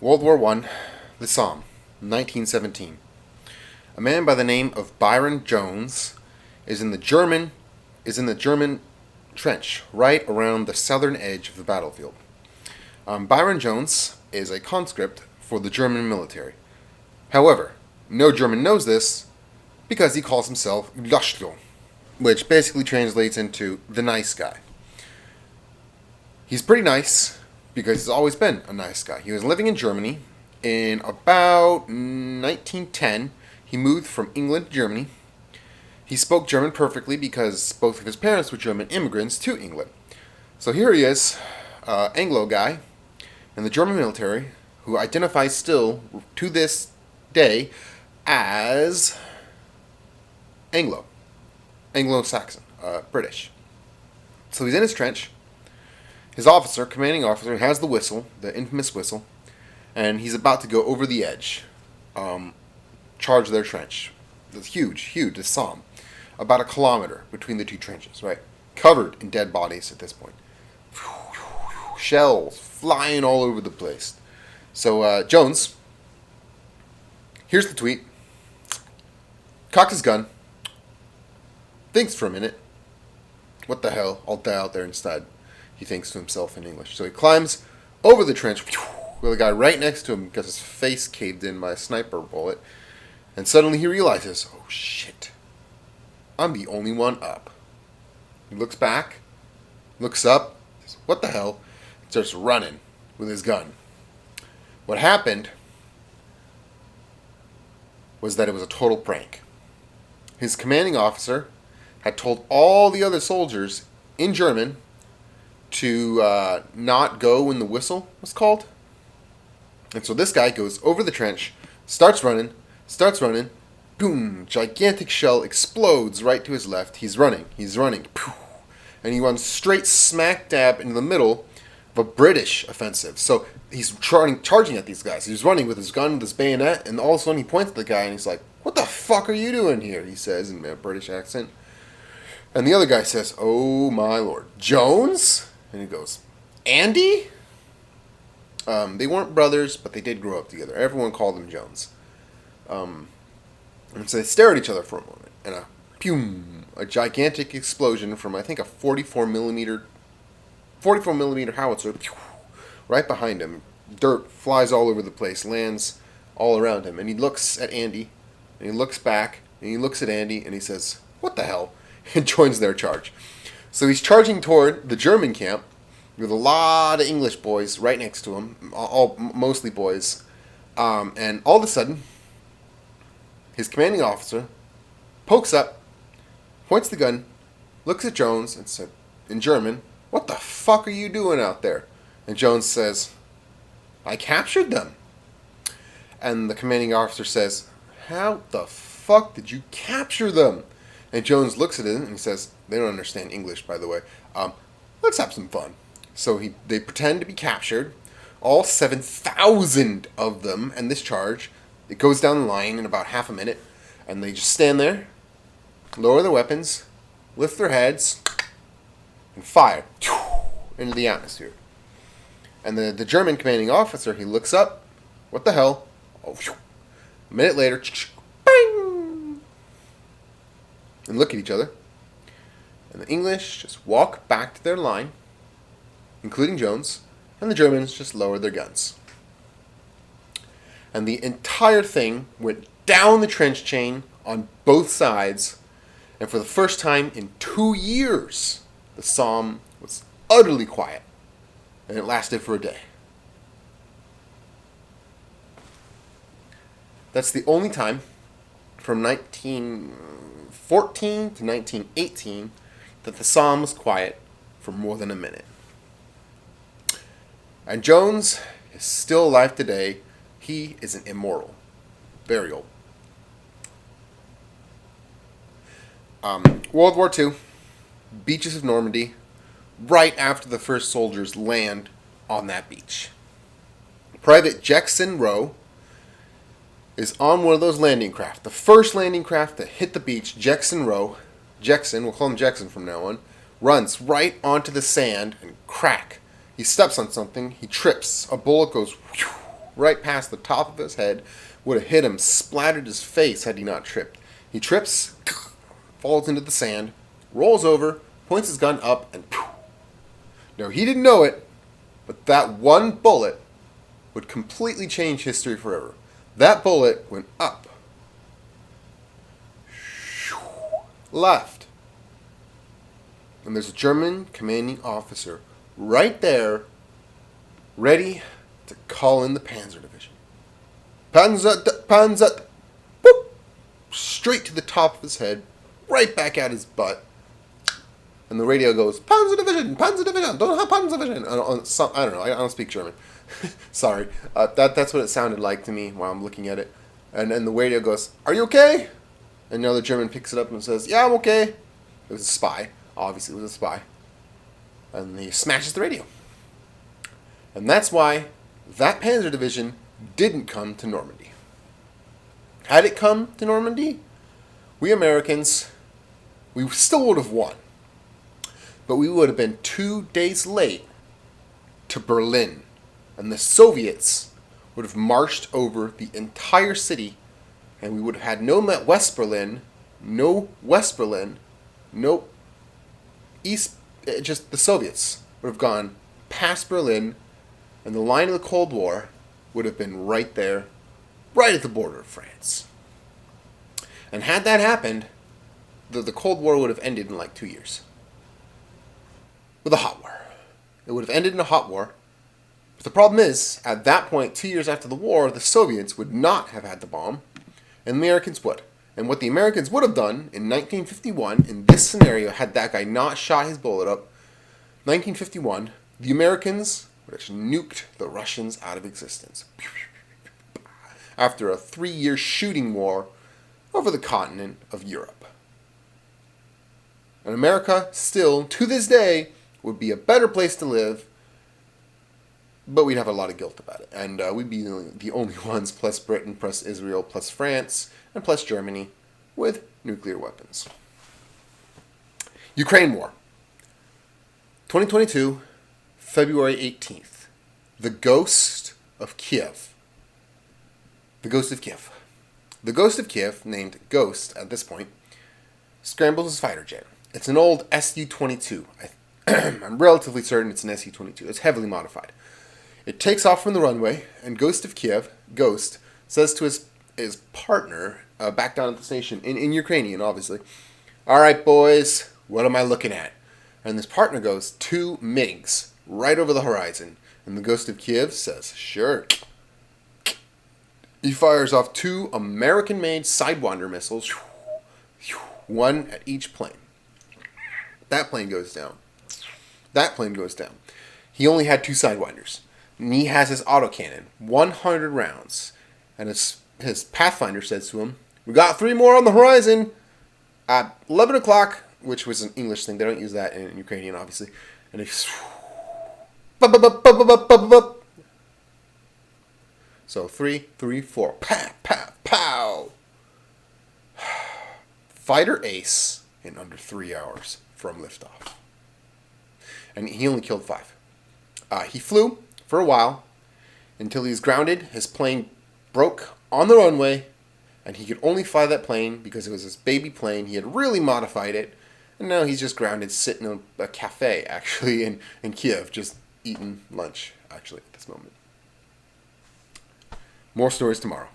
World War One, the Somme, 1917. A man by the name of Byron Jones is in the German trench right around the southern edge of the battlefield. Byron Jones is a conscript for the German military. However, no German knows this because he calls himself Laszlo, which basically translates into the nice guy. He's pretty nice because he's always been a nice guy. He was living in Germany in about 1910. He moved from England to Germany. He spoke German perfectly because both of his parents were German immigrants to England. So here he is, Anglo guy in the German military who identifies still to this day as Anglo-Saxon, British. So he's in his trench. His officer, commanding officer, has the whistle, the infamous whistle, and he's about to go over the edge, charge their trench. It's huge, the Somme. About a kilometer between the two trenches, right? Covered in dead bodies at this point. Shells flying all over the place. So Jones, here's the tweet. Cocks his gun. Thinks for a minute. What the hell? I'll die out there instead. He thinks to himself in English. So he climbs over the trench with a guy right next to him because his face caved in by a sniper bullet. And suddenly he realizes, oh shit, I'm the only one up. He looks back, looks up, says, what the hell? Starts running with his gun. What happened was that it was a total prank. His commanding officer had told all the other soldiers in German to not go when the whistle was called. And so this guy goes over the trench, starts running, boom, gigantic shell explodes right to his left. He's running, and he runs straight smack dab into the middle of a British offensive. So he's charging at these guys. He's running with his gun, with his bayonet, and all of a sudden he points at the guy and he's like, what the fuck are you doing here? He says in a British accent. And the other guy says, oh my lord, Jones? And he goes, Andy? They weren't brothers, but they did grow up together. Everyone called him Jones. And so they stare at each other for a moment. And a gigantic explosion from, I think, a 44 millimeter howitzer right behind him. Dirt flies all over the place, lands all around him. And he looks at Andy, and he looks back, and he looks at Andy, and he says, what the hell? And joins their charge. So he's charging toward the German camp with a lot of English boys right next to him, mostly boys. And all of a sudden, his commanding officer pokes up, points the gun, looks at Jones, and said in German, what the fuck are you doing out there? And Jones says, I captured them. And the commanding officer says, how the fuck did you capture them? And Jones looks at it and he says, they don't understand English, by the way. Let's have some fun. So they pretend to be captured, all 7,000 of them, and this charge. It goes down the line in about half a minute, and they just stand there, lower their weapons, lift their heads, and fire into the atmosphere. And the German commanding officer, he looks up, what the hell? Oh, a minute later, bang! And look at each other. And the English just walk back to their line, including Jones, and the Germans just lower their guns. And the entire thing went down the trench chain on both sides, and for the first time in 2 years, the Somme was utterly quiet, and it lasted for a day. That's the only time from 1914 to 1918 that the Somme was quiet for more than a minute. And Jones is still alive today. He is an immortal. Very old. World War II. Beaches of Normandy. Right after the first soldiers land on that beach. Private Jackson Rowe is on one of those landing craft. The first landing craft that hit the beach, Jackson Rowe. Jackson, we'll call him Jackson from now on, runs right onto the sand and crack. He steps on something. He trips. A bullet goes right past the top of his head, would have hit him, splattered his face had he not tripped. He trips, falls into the sand, rolls over, points his gun up, and poof. Now, he didn't know it, but that one bullet would completely change history forever. That bullet went up, left, and there's a German commanding officer right there, ready to call in the Panzer Division. Panzer, boop, straight to the top of his head, right back at his butt. And the radio goes, Panzer Division, don't have Panzer Division. I don't know, I don't speak German. Sorry. That's what it sounded like to me while I'm looking at it. And then the radio goes, are you okay? And the other German picks it up and says, yeah, I'm okay. It was a spy. Obviously, it was a spy. And he smashes the radio. And that's why that Panzer Division didn't come to Normandy. Had it come to Normandy, we Americans, we still would have won. But we would have been 2 days late to Berlin. And the Soviets would have marched over the entire city. And we would have had no West Berlin, no East, just the Soviets would have gone past Berlin. And the line of the Cold War would have been right there, right at the border of France. And had that happened, the Cold War would have ended in like 2 years. With a hot war. It would have ended in a hot war. But the problem is, at that point, 2 years after the war, the Soviets would not have had the bomb, and the Americans would. And what the Americans would have done in 1951, in this scenario, had that guy not shot his bullet up, 1951, the Americans would have nuked the Russians out of existence. After a 3-year shooting war over the continent of Europe. And America still, to this day, would be a better place to live, but we'd have a lot of guilt about it. And we'd be the only ones, plus Britain, plus Israel, plus France, and plus Germany, with nuclear weapons. Ukraine War. 2022, February 18th. The Ghost of Kiev. The Ghost of Kiev. The Ghost of Kiev, named Ghost at this point, scrambles his fighter jet. It's an old Su-22. I'm relatively certain it's an Su-22. It's heavily modified. It takes off from the runway, and Ghost of Kiev, Ghost, says to his partner back down at the station, in Ukrainian, obviously, all right, boys, what am I looking at? And his partner goes, 2 MiGs, right over the horizon. And the Ghost of Kiev says, sure. He fires off 2 American-made Sidewinder missiles, one at each plane. That plane goes down. That plane goes down. He only had 2 Sidewinders. And he has his autocannon, 100 rounds. And his Pathfinder says to him, we got 3 more on the horizon at 11 o'clock, which was an English thing. They don't use that in Ukrainian, obviously. And he... So 3, 3, 4. Pow, pow, pow. Fighter ace in under 3 hours from liftoff. And he only killed 5. He flew for a while until he was grounded. His plane broke on the runway, and he could only fly that plane because it was his baby plane. He had really modified it, and now he's just grounded, sitting in a cafe, actually, in Kiev, just eating lunch, actually, at this moment. More stories tomorrow.